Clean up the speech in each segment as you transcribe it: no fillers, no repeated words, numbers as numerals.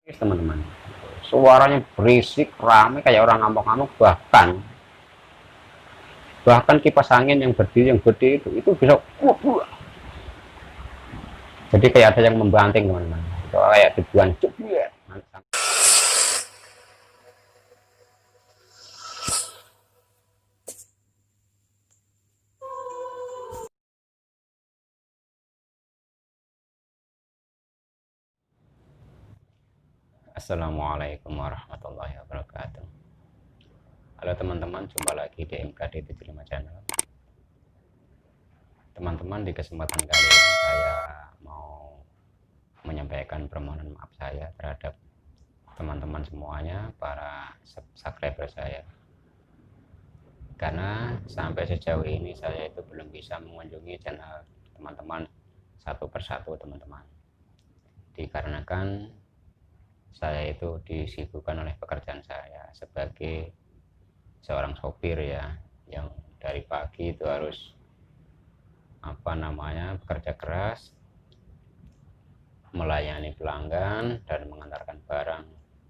teman-teman, suaranya berisik rame kayak orang ngamuk-ngamuk, bahkan kipas angin yang berdiri yang gede itu bisa jadi kayak ada yang membanting teman-teman, itu kayak dibuang jebret. Assalamualaikum warahmatullahi wabarakatuh. Halo teman-teman, jumpa lagi di MKD 75 channel. Teman-teman, di kesempatan kali ini saya mau menyampaikan permohonan maaf saya terhadap teman-teman semuanya, para subscriber saya, karena sampai sejauh ini saya itu belum bisa mengunjungi channel teman-teman satu persatu teman-teman, dikarenakan saya itu disibukkan oleh pekerjaan saya sebagai seorang sopir ya, yang dari pagi itu harus bekerja keras melayani pelanggan dan mengantarkan barang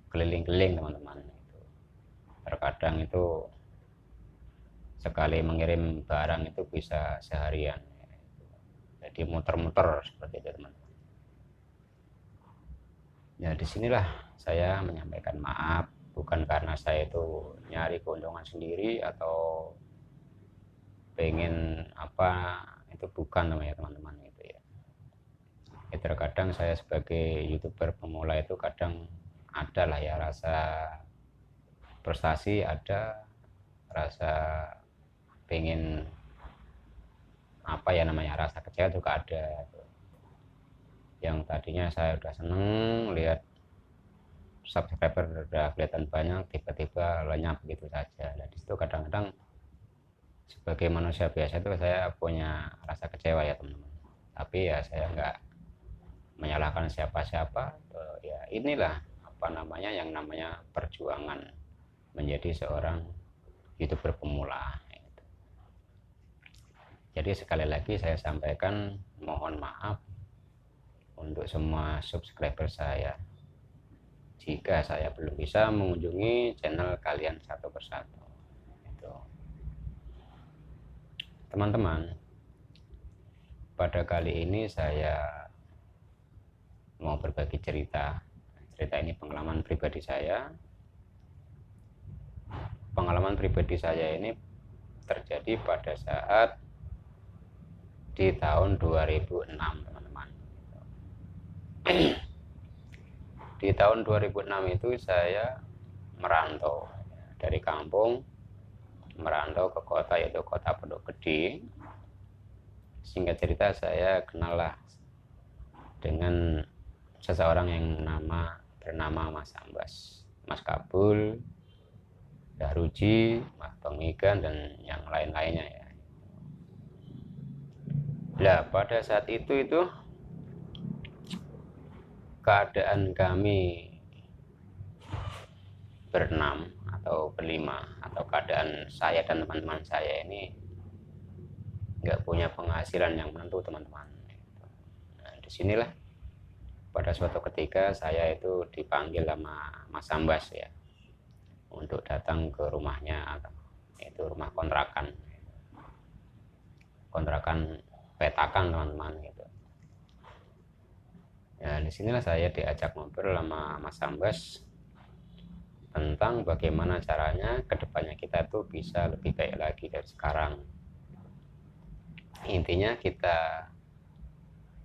keliling-keliling teman-teman. Itu terkadang itu sekali mengirim barang itu bisa seharian, jadi muter-muter seperti itu teman-teman. Ya disinilah saya menyampaikan maaf, bukan karena saya itu nyari keuntungan sendiri atau pengen itu bukan namanya teman-teman gitu ya. Terkadang saya sebagai youtuber pemula itu kadang ada lah ya rasa prestasi, ada rasa pengen rasa kecewa juga ada. Yang tadinya saya udah seneng lihat subscriber udah kelihatan banyak, tiba-tiba lenyap begitu saja. Nah disitu kadang-kadang sebagai manusia biasa itu saya punya rasa kecewa ya teman-teman, tapi ya saya nggak menyalahkan siapa-siapa. Ya inilah yang namanya perjuangan menjadi seorang youtuber pemula. Jadi sekali lagi saya sampaikan mohon maaf untuk semua subscriber saya jika saya belum bisa mengunjungi channel kalian satu persatu. Teman-teman, pada kali ini saya mau berbagi cerita ini pengalaman pribadi saya. Pengalaman pribadi saya ini terjadi pada saat di tahun 2006 teman-teman. Di tahun 2006 itu saya merantau dari kampung merantau ke kota, yaitu kota Pondok Gede. Singkat cerita, saya kenal lah dengan seseorang yang bernama Mas Ambas, Mas Kabul, Daruji, Mas Pengigan, dan yang lain-lainnya ya. Nah pada saat itu keadaan kami berenam atau berlima, atau keadaan saya dan teman-teman saya ini nggak punya penghasilan yang menentu teman-teman. Nah disinilah pada suatu ketika saya itu dipanggil sama Mas Ambas ya, untuk datang ke rumahnya, itu rumah kontrakan petakan teman-teman gitu. Ya disinilah saya diajak ngobrol sama Mas Ambas tentang bagaimana caranya kedepannya kita tuh bisa lebih baik lagi dari sekarang. Intinya kita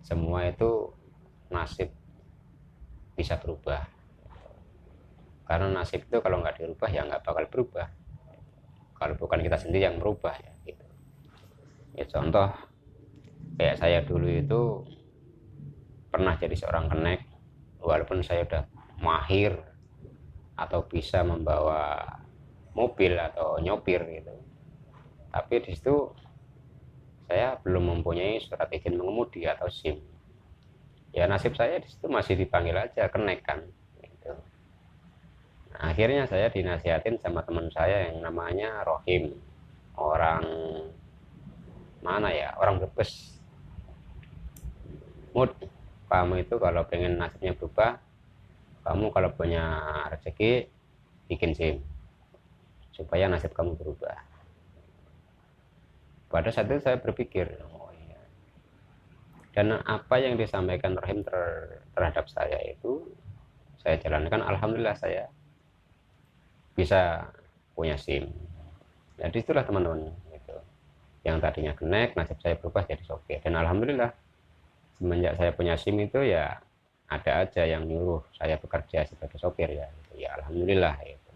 semua itu nasib bisa berubah, karena nasib itu kalau nggak dirubah ya nggak bakal berubah kalau bukan kita sendiri yang merubah ya gitu. Ya contoh kayak saya dulu itu pernah jadi seorang kenek, walaupun saya udah mahir atau bisa membawa mobil atau nyopir gitu, tapi di situ saya belum mempunyai surat izin mengemudi atau SIM. Ya nasib saya di situ masih dipanggil aja kenek kan gitu. Nah, akhirnya saya dinasihatin sama teman saya yang namanya Rohim, orang orang Brebes. Mud, kamu itu kalau pengen nasibnya berubah, kamu kalau punya rezeki bikin SIM supaya nasib kamu berubah. Pada saat itu saya berpikir, oh iya. Dan apa yang disampaikan Rahim terhadap saya itu saya jalankan, alhamdulillah saya bisa punya SIM. Jadi itulah teman-teman gitu. Yang tadinya kenek, nasib saya berubah jadi sopir. Dan alhamdulillah semenjak saya punya SIM itu ya ada aja yang nyuruh saya bekerja sebagai sopir ya. Ya alhamdulillah itu.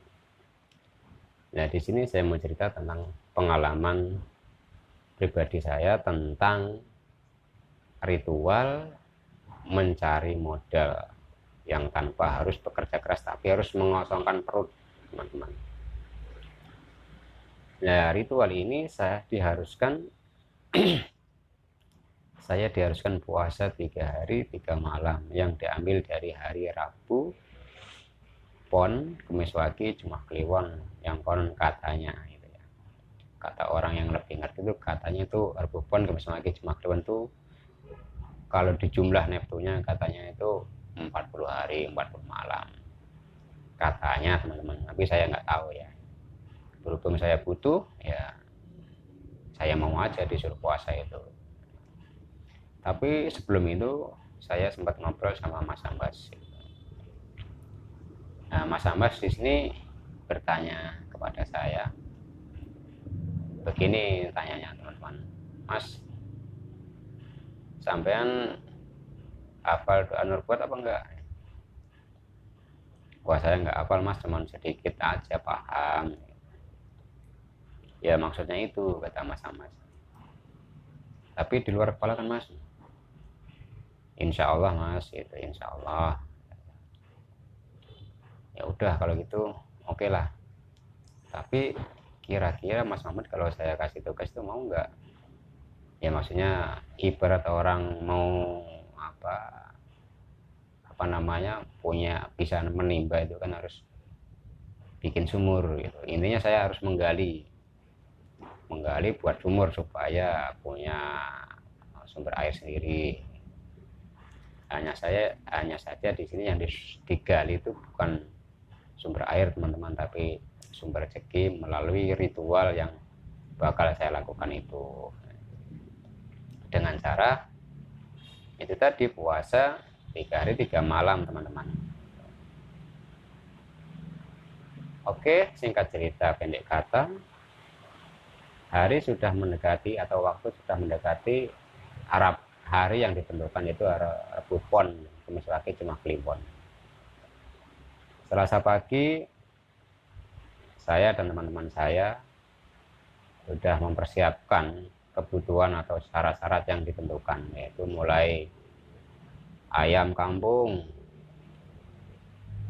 Nah di sini saya mau cerita tentang pengalaman pribadi saya tentang ritual mencari modal yang tanpa harus bekerja keras tapi harus mengosongkan perut, teman-teman. Nah ritual ini saya diharuskan puasa 3 hari 3 malam yang diambil dari hari Rabu, Pon, Kemis Wage, Jumat Kliwon, yang konon katanya gitu ya. Kata orang yang lebih ngerti itu katanya itu Rabu, Pon, Kemis Wage, Jumat Kliwon itu kalau di jumlah neptunya katanya itu 40 hari 40 malam katanya teman-teman, tapi saya nggak tahu ya. Berhubung saya butuh ya saya mau aja disuruh puasa itu. Tapi sebelum itu saya sempat ngobrol sama Mas Ambas. Nah Mas Ambas di sini bertanya kepada saya begini, tanyanya teman-teman, Mas, sampean hafal doa Nurbot apa enggak? Wah saya enggak hafal Mas, cuman sedikit aja paham. Ya maksudnya itu kata Mas Amas. Tapi di luar kepala kan Mas. Insya Allah Mas, itu Insya Allah. Ya udah kalau gitu oke lah. Tapi kira-kira Mas Muhammad kalau saya kasih tugas itu mau enggak? Ya maksudnya ibarat orang mau apa namanya punya bisa menimba itu kan harus bikin sumur gitu. Intinya saya harus menggali buat sumur supaya punya sumber air sendiri. Hanya saja di sini yang digali itu bukan sumber air teman-teman, tapi sumber rezeki melalui ritual yang bakal saya lakukan itu dengan cara itu tadi, puasa 3 hari 3 malam teman-teman. Oke, singkat cerita pendek kata, hari sudah mendekati atau waktu sudah mendekati hari yang ditentukan, itu Rabu Pon, Kemis Wage, Jumat Kliwon. Selasa pagi saya dan teman-teman saya sudah mempersiapkan kebutuhan atau syarat-syarat yang ditentukan, yaitu mulai ayam kampung,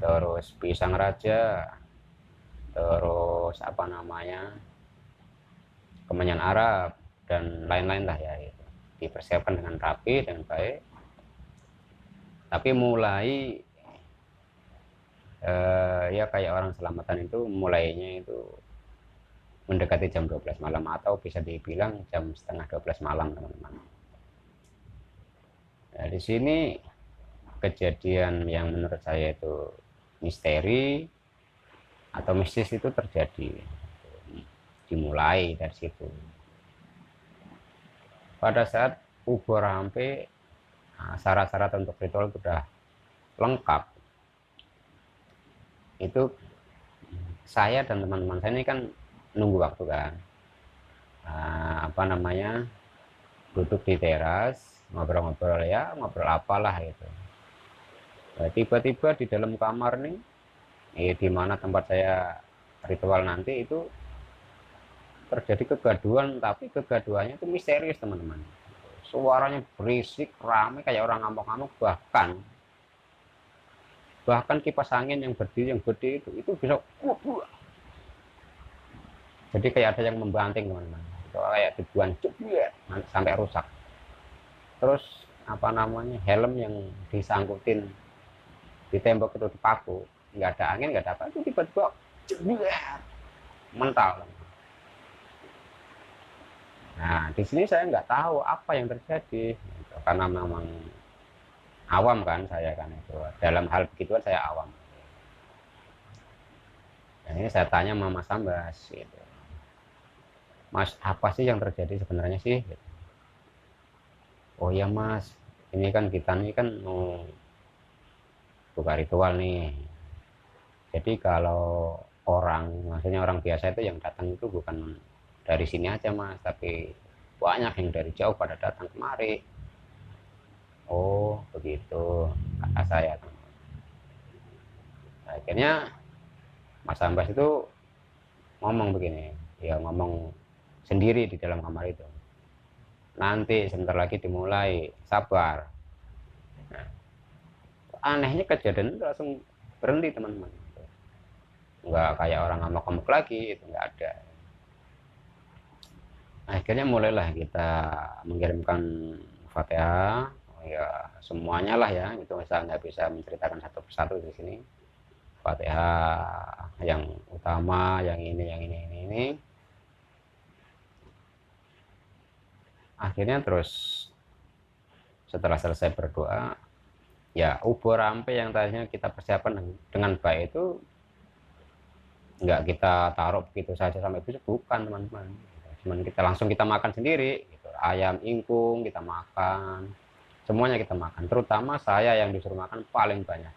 terus pisang raja, terus apa namanya kemenyan Arab dan lain-lain lah ya, itu dipersiapkan dengan rapi dengan baik. Tapi mulai ya kayak orang selamatan itu mulainya itu mendekati jam 12 malam atau bisa dibilang jam setengah 12 malam teman-teman. Nah, di sini kejadian yang menurut saya itu misteri atau mistis itu terjadi, dimulai dari situ. Pada saat ubur sampai syarat-syarat untuk ritual sudah lengkap, itu saya dan teman-teman saya ini kan nunggu waktu kan, apa namanya duduk di teras ngobrol-ngobrol ya, ngobrol apalah itu. Nah, tiba-tiba di dalam kamar nih, di mana tempat saya ritual nanti itu terjadi kegaduhan, tapi kegaduhannya itu misterius teman-teman. Suaranya berisik, ramai kayak orang ngamuk-ngamuk, bahkan kipas angin yang berdiri yang gede itu bisa jadi kayak ada yang membanting teman-teman, kayak dibuang sampai rusak. Terus apa namanya helm yang disangkutin di tembok itu dipaku, nggak ada angin nggak ada apa, itu tiba-tiba mental. Nah di sini saya nggak tahu apa yang terjadi gitu, karena memang awam kan saya kan itu. Dalam hal begituan saya awam. Dan ini saya tanya sama Mas Ambas gitu. Mas, apa sih yang terjadi sebenarnya sih? Gitu. Oh ya Mas, ini kan kita nih kan mau buka ritual nih. Jadi kalau orang, maksudnya orang biasa itu yang datang itu bukan dari sini aja Mas, tapi banyak yang dari jauh pada datang kemari. Oh begitu, kata saya. Nah, akhirnya Mas Ambas itu ngomong begini, ya ngomong sendiri di dalam kamar itu. Nanti sebentar lagi dimulai, sabar. Nah, anehnya kejadian itu langsung berhenti teman-teman. Nggak kayak orang ngamuk-ngamuk lagi, itu nggak ada. Akhirnya mulailah kita mengirimkan Fatihah, ya semuanya lah ya, itu saya nggak bisa menceritakan satu persatu di sini. Fatihah yang utama, yang ini. Akhirnya terus setelah selesai berdoa, ya ubur rampe yang tadinya kita persiapkan dengan baik itu nggak kita taruh begitu saja sampai besok, bukan teman-teman. Cuman kita makan sendiri gitu. Ayam ingkung kita makan, semuanya kita makan, terutama saya yang disuruh makan paling banyak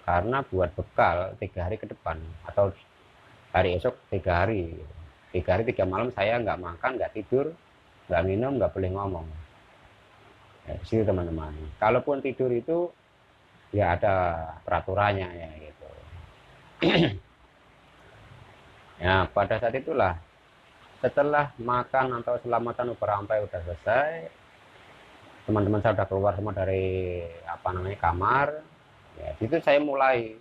karena buat bekal 3 hari ke depan atau hari esok 3 hari, 3 hari 3 malam saya nggak makan, nggak tidur, nggak minum, nggak boleh ngomong ya, di situ teman-teman. Kalaupun tidur itu ya ada peraturannya ya gitu. Ya pada saat itulah, setelah makan atau selamatan ubur rampai udah selesai, teman-teman saya udah keluar semua dari kamar, ya itu saya mulai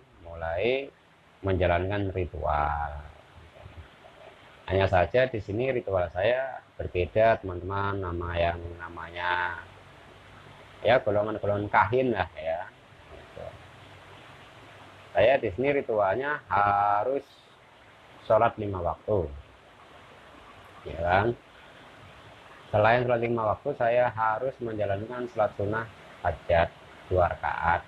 menjalankan ritual. Hanya saja di sini ritual saya berbeda teman-teman, namanya ya golongan-golongan kahin lah ya. Gitu. Saya di sini ritualnya harus sholat 5 waktu, ya kan. Selain sholat 5 waktu, saya harus menjalankan sholat sunnah hajat 2 rakaat.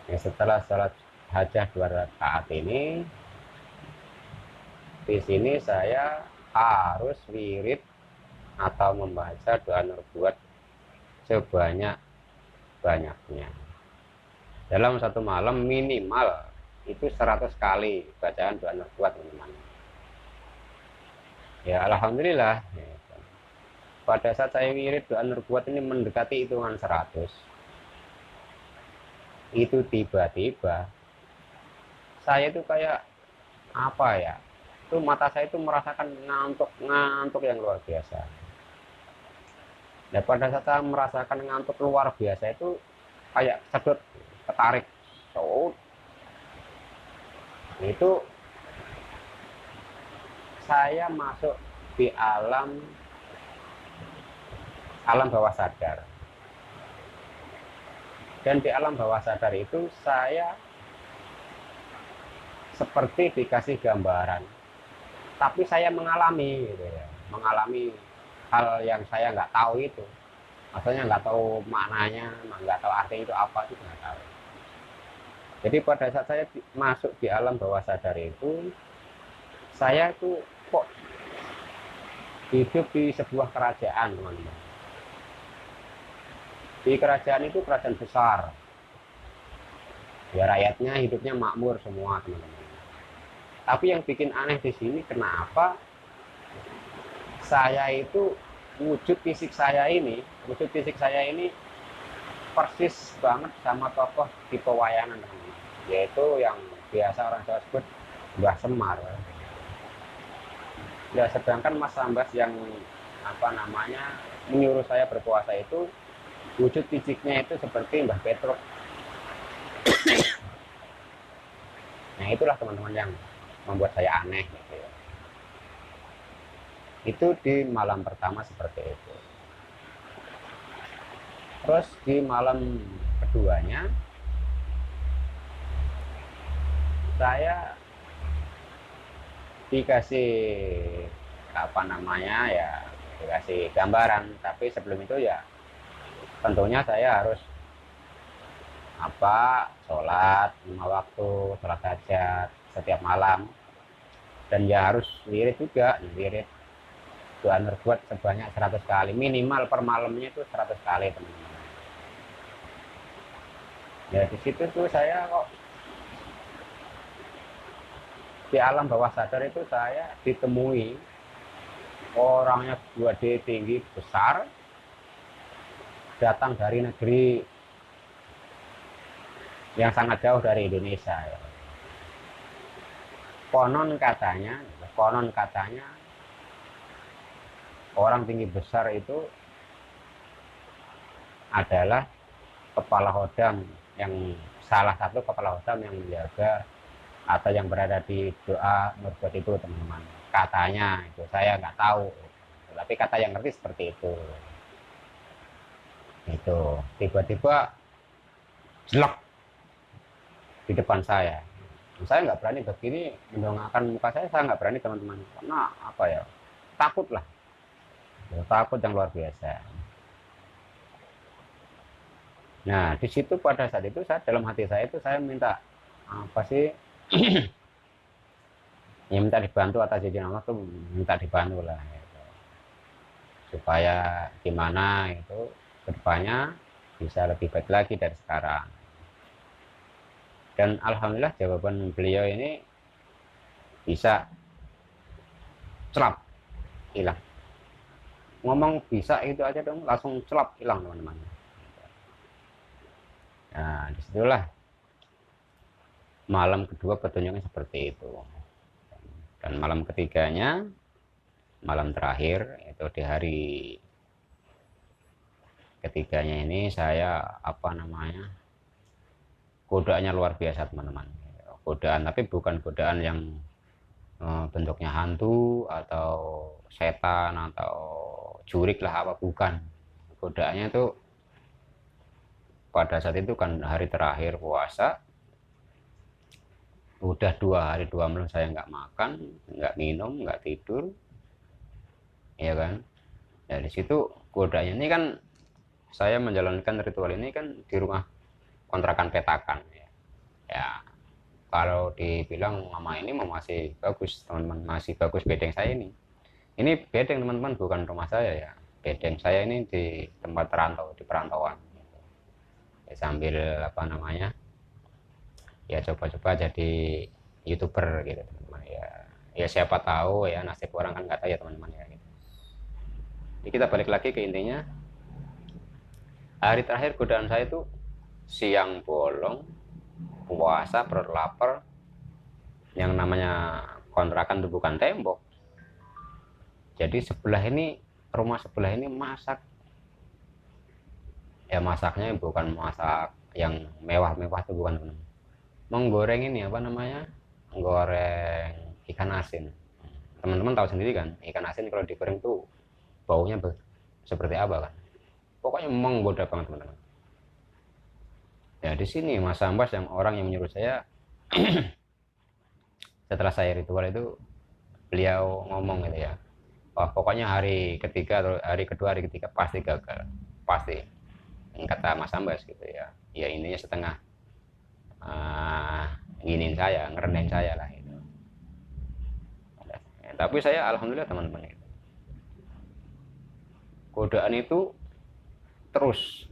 Ya, setelah sholat hajat 2 rakaat ini, di sini saya harus wirid atau membaca doa nubuat sebanyak-banyaknya. Dalam satu malam minimal itu 100 kali bacaan doa nubuat teman-teman. Ya alhamdulillah. Pada saat saya wirid doa nubuat ini mendekati hitungan 100, itu tiba-tiba saya itu kayak apa ya, itu mata saya itu merasakan ngantuk yang luar biasa. Dan pada saat saya merasakan ngantuk luar biasa itu kayak sedot, ketarik, so, itu saya masuk di alam bawah sadar. Dan di alam bawah sadar itu saya seperti dikasih gambaran, tapi saya mengalami gitu ya, mengalami hal yang saya nggak tahu itu, maksudnya nggak tahu maknanya, nggak tahu artinya itu apa, itu nggak tahu. Jadi pada saat saya masuk di alam bawah sadar itu, saya tuh kok hidup di sebuah kerajaan teman-teman. Di kerajaan itu kerajaan besar, ya rakyatnya hidupnya makmur semua teman-teman. Tapi yang bikin aneh di sini, kenapa saya itu wujud fisik saya ini persis banget sama tokoh di pewayangan teman-teman, yaitu yang biasa orang Jawa sebut Mbah Semar. Ya sedangkan Mas Ambas yang menyuruh saya berpuasa itu wujud fisiknya itu seperti Mbah Petruk. Nah itulah teman-teman yang membuat saya aneh gitu ya. Itu di malam pertama seperti itu. Terus di malam keduanya saya dikasih dikasih gambaran, tapi sebelum itu ya tentunya saya harus sholat 5 waktu, sholat hajat setiap malam, dan ya harus wirid juga, wirid doa terbuat sebanyak 100 kali minimal per malamnya, itu 100 kali teman-teman. Ya di situ tuh saya kok di alam bawah sadar itu saya ditemui orangnya 2D tinggi besar, datang dari negeri yang sangat jauh dari Indonesia ya. Konon katanya orang tinggi besar itu adalah kepala hodam, yang salah satu kepala hodam yang menjaga atau yang berada di doa merbuat itu teman-teman. Katanya itu, saya nggak tahu, tapi kata yang ngerti seperti itu. Itu tiba-tiba jelek di depan saya nggak berani begini mendongakkan muka saya nggak berani teman-teman, karena apa ya, takut lah, takut yang luar biasa. Nah di situ pada saat itu saya, dalam hati saya itu saya minta apa sih, ya minta dibantu atas izin Allah tuh, minta dibantu lah gitu. Supaya gimana itu kedepannya bisa lebih baik lagi dari sekarang. Dan alhamdulillah jawaban beliau ini bisa celap hilang. Ngomong bisa itu aja dong langsung celap hilang teman-teman. Nah disitulah malam kedua petunjuknya seperti itu. Dan malam ketiganya, malam terakhir itu di hari ketiganya ini saya godaannya luar biasa teman-teman. Godaan, tapi bukan godaan yang bentuknya hantu atau setan atau jurik lah, apa bukan. Godaannya itu pada saat itu kan hari terakhir puasa, udah 2 hari 2 malam saya nggak makan, nggak minum, nggak tidur, ya kan. Ya di situ godaannya ini kan, saya menjalankan ritual ini kan di rumah kontrakan petakan ya. Ya kalau dibilang mama ini masih bagus teman-teman, masih bagus bedeng saya ini bedeng teman-teman, bukan rumah saya ya. Bedeng saya ini di tempat rantau, di perantauan ya, sambil ya coba-coba jadi YouTuber gitu teman-teman ya. Ya siapa tahu ya, nasib orang kan nggak tahu ya teman-teman ya gitu. Jadi kita balik lagi ke intinya, hari terakhir godaan saya itu siang bolong, puasa, perut lapar, yang namanya kontrakan itu bukan tembok, jadi rumah sebelah ini masak, ya masaknya bukan masak yang mewah-mewah, itu bukan teman, menggoreng ini goreng ikan asin. Teman-teman tahu sendiri kan, ikan asin kalau digoreng tuh baunya seperti apa kan, pokoknya menggoda banget teman-teman. Ya di sini Mas Ambas, yang orang yang menyuruh saya, setelah saya ritual itu, beliau ngomong gitu ya, wah pokoknya hari ketiga atau hari kedua, hari ketiga pasti gagal, pasti, kata Mas Ambas gitu ya. Ya intinya setengah nginin saya, ngerendahin saya lah gitu. Ya, tapi saya alhamdulillah teman-teman, itu godaan itu terus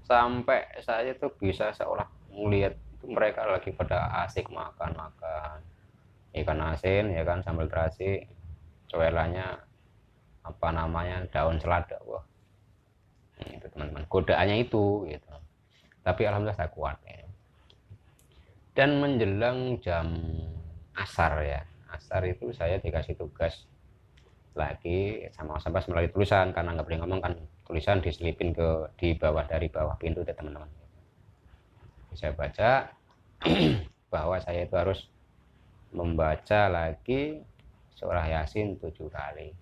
sampai saya tuh bisa seolah ngelihat mereka lagi pada asik makan-makan ikan asin ya kan, sambal terasi, cuelanya daun selada. Wah itu teman-teman, godaannya itu gitu. Tapi alhamdulillah saya kuat ya. Dan menjelang jam asar ya, asar itu saya dikasih tugas lagi sama Mas Abbas melalui tulisan, karena nggak boleh ngomong kan, tulisan diselipin di bawah, dari bawah pintu deh teman-teman. Saya baca bahwa saya itu harus membaca lagi surah Yasin 7 kali.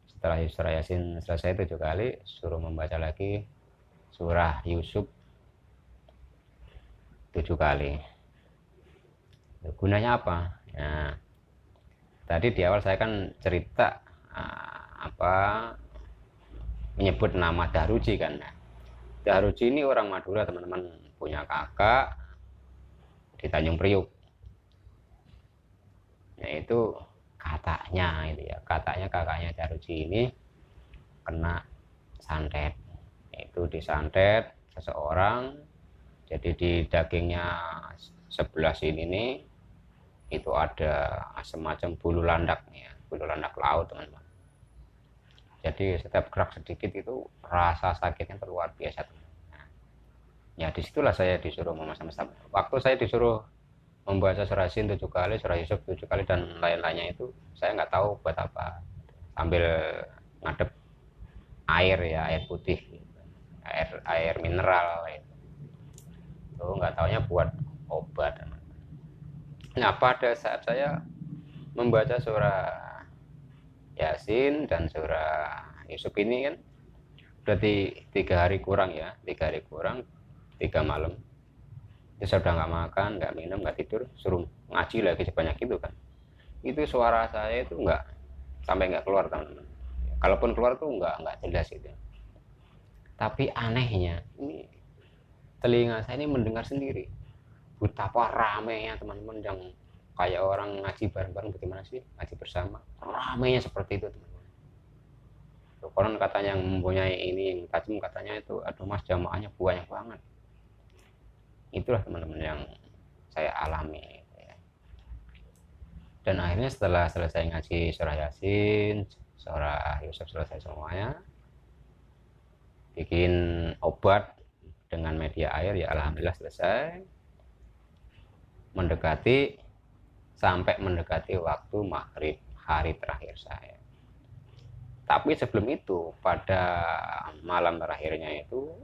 Setelah surah Yasin selesai 7 kali, suruh membaca lagi surah Yusuf 7 kali. Gunanya apa? Nah, tadi di awal saya kan cerita menyebut nama Daruji kan. Nah, Daruji ini orang Madura teman-teman, punya kakak di Tanjung Priuk. Yaitu katanya itu ya, katanya kakaknya Daruji ini kena santet. Itu disantet seseorang, jadi di dagingnya sebelah sini nih itu ada semacam bulu landak nih ya, bulu landak laut teman-teman. Jadi setiap gerak sedikit itu rasa sakitnya luar biasa teman. Nah, ya disitulah saya disuruh memasang-masang. Waktu saya disuruh membaca surah Yasin 7 kali, surah Yusuf 7 kali dan lain-lainnya itu saya nggak tahu buat apa. Sambil ngadep air ya, air putih, air mineral itu nggak taunya buat obat. Nah pada saat saya membaca surah Yasin dan surah Yusuf ini kan berarti 3 hari kurang ya, 3 hari kurang 3 malam itu saya udah nggak makan, nggak minum, nggak tidur, suruh ngaji lagi sebanyak itu kan. Itu suara saya itu nggak sampai nggak keluar teman-teman. Kalaupun keluar tuh nggak jelas gitu. Tapi anehnya ini telinga saya ini mendengar sendiri betapa ramainya teman-teman, yang kayak orang ngaji bareng-bareng. Bagaimana sih ngaji bersama, ramainya seperti itu teman-teman. Konon katanya yang mempunyai ini yang tajam katanya itu, aduh mas jamaahnya banyak banget. Itulah teman-teman yang saya alami ya. Dan akhirnya setelah selesai ngaji surah Yasin, surah Yusuf selesai semuanya, bikin obat dengan media air ya, alhamdulillah selesai. Sampai mendekati waktu maghrib hari terakhir saya. Tapi sebelum itu, pada malam terakhirnya itu,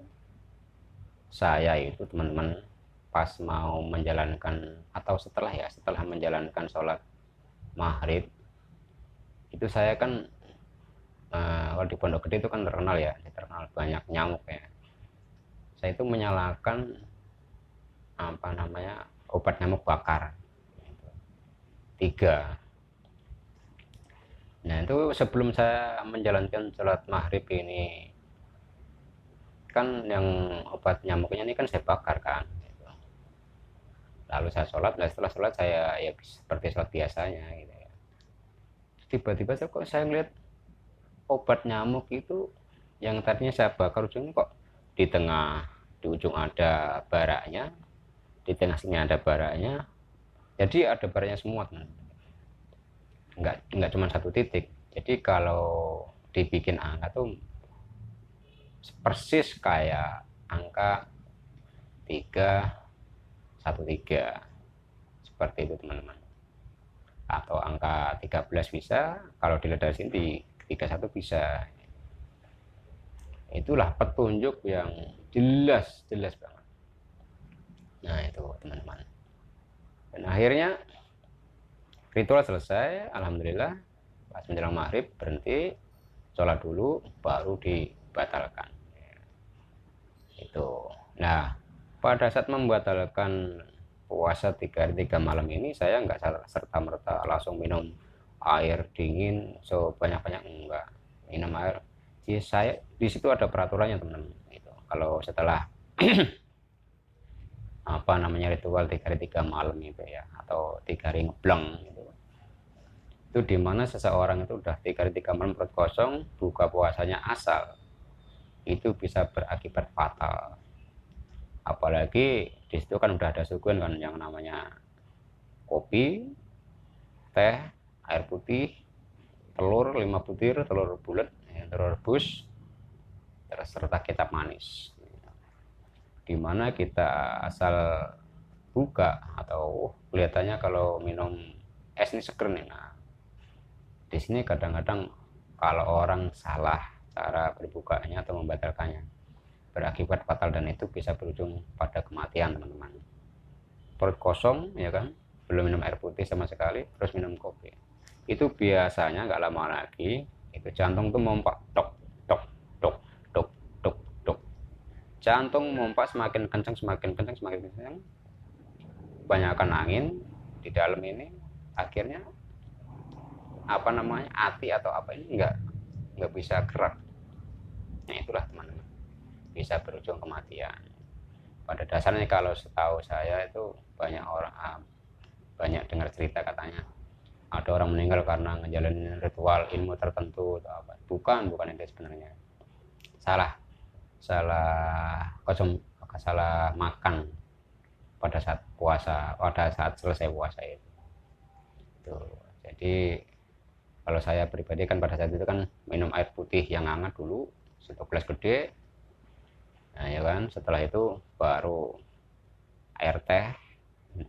saya itu teman-teman pas mau menjalankan atau setelah menjalankan sholat maghrib itu saya kan kalau di Pondok Gede itu kan terkenal banyak nyamuk ya. Saya itu menyalakan obat nyamuk bakar 3. Nah itu sebelum saya menjalankan sholat maghrib ini kan yang obat nyamuknya ini kan saya bakar kan. Lalu saya sholat, dan setelah sholat saya ya seperti sholat biasanya gitu ya. Tiba-tiba saya ngeliat obat nyamuk itu yang tadinya saya bakar ujungnya kok di ujung ada baraknya, di tengah sini ada baraknya, jadi ada baraknya semua teman. Nggak cuma 1 titik. Jadi kalau dibikin angka tuh persis kayak angka 313 seperti itu teman-teman, atau angka 13 bisa, kalau dilihat dari sini di 31 bisa. Itulah petunjuk yang jelas banget. Nah itu teman-teman. Dan akhirnya ritual selesai, alhamdulillah. Pas menjelang maghrib berhenti, sholat dulu, baru dibatalkan. Itu. Nah pada saat membatalkan puasa 3 hari 3 malam ini, saya nggak serta-merta langsung minum air dingin sebanyak-banyak, enggak. Minum air, saya di situ ada peraturannya teman-teman. Itu kalau setelah ritual 3 hari 3 malam itu ya, atau 3 hari ngebleng gitu, itu dimana seseorang itu udah 3 hari 3 malam perut kosong, buka puasanya asal, itu bisa berakibat fatal. Apalagi di situ kan udah ada suguhan kan, yang namanya kopi, teh, air putih, telur 5 butir, telur bulat, telur rebus, terus serta kecap manis. Dimana kita asal buka atau kelihatannya kalau minum es ini seger nih. Nah, di sini kadang-kadang kalau orang salah cara berbukanya atau membatalkannya, berakibat fatal, dan itu bisa berujung pada kematian teman-teman. Perut kosong ya kan, belum minum air putih sama sekali, terus minum kopi, itu biasanya nggak lama lagi itu jantung tuh mompak, tok tok tok tok tok tok. Jantung mompak semakin kencang, banyakkan angin di dalam ini, akhirnya hati atau apa ini nggak bisa gerak. Nah itulah teman-teman, bisa berujung kematian. Pada dasarnya kalau setahu saya itu banyak orang, banyak dengar cerita katanya ada orang meninggal karena ngejalanin ritual ilmu tertentu atau apa. Bukan itu sebenarnya. Salah, konsum, salah makan pada saat puasa, pada saat selesai puasa itu. Tuh. Jadi kalau saya pribadi kan pada saat itu kan minum air putih yang hangat dulu, satu gelas gede. Nah ya kan, setelah itu baru air teh,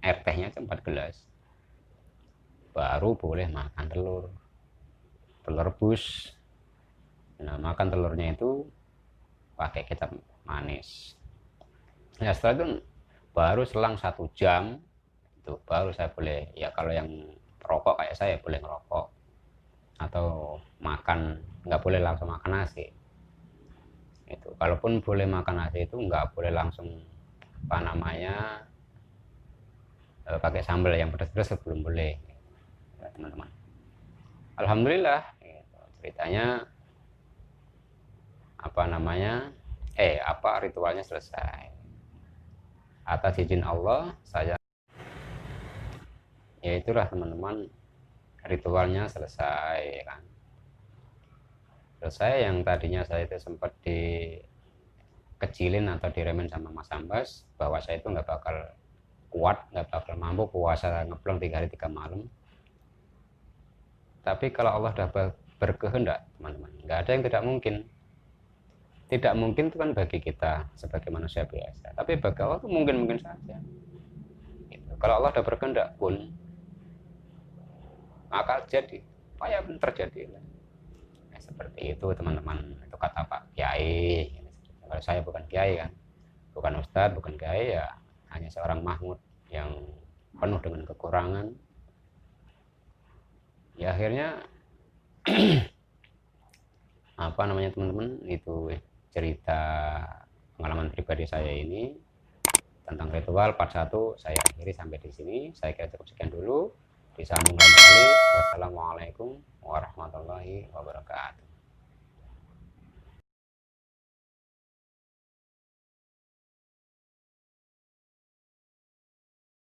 air tehnya 4 gelas. Baru boleh makan telur rebus. Nah makan telurnya itu pakai kecap manis. Nah setelah itu baru selang 1 jam itu baru saya boleh, ya kalau yang perokok kayak saya boleh ngerokok atau makan, nggak boleh langsung makan nasi. Itu kalaupun boleh makan nasi itu nggak boleh langsung apa namanya pakai sambal yang pedas-pedas, belum boleh ya, teman-teman. Alhamdulillah gitu. Ceritanya apa namanya ritualnya selesai atas izin Allah. Saya ya itulah teman-teman, ritualnya selesai ya kan. Selesai. Yang tadinya saya itu sempat dikecilin atau diremen sama Mas Ambas bahwa saya itu nggak bakal kuat, nggak bakal mampu puasa ngeplong 3 hari 3 malam. Tapi kalau Allah sudah berkehendak teman-teman, nggak ada yang tidak mungkin. Tidak mungkin itu kan bagi kita sebagai manusia biasa, tapi bagi Allah itu mungkin saja gitu. Kalau Allah sudah berkehendak pun maka jadi apa yang terjadi. Nah, seperti itu teman-teman, itu kata Pak Kiai. Kalau saya bukan Kiai kan, bukan Ustadz, bukan Kiai, ya hanya seorang Mahmud yang penuh dengan kekurangan. Ya akhirnya apa namanya teman-teman, itu cerita pengalaman pribadi saya ini tentang ritual part 1 saya akhiri sampai di sini. Saya kira cukup sekian dulu. Disambung lain kali. Wassalamualaikum warahmatullahi wabarakatuh.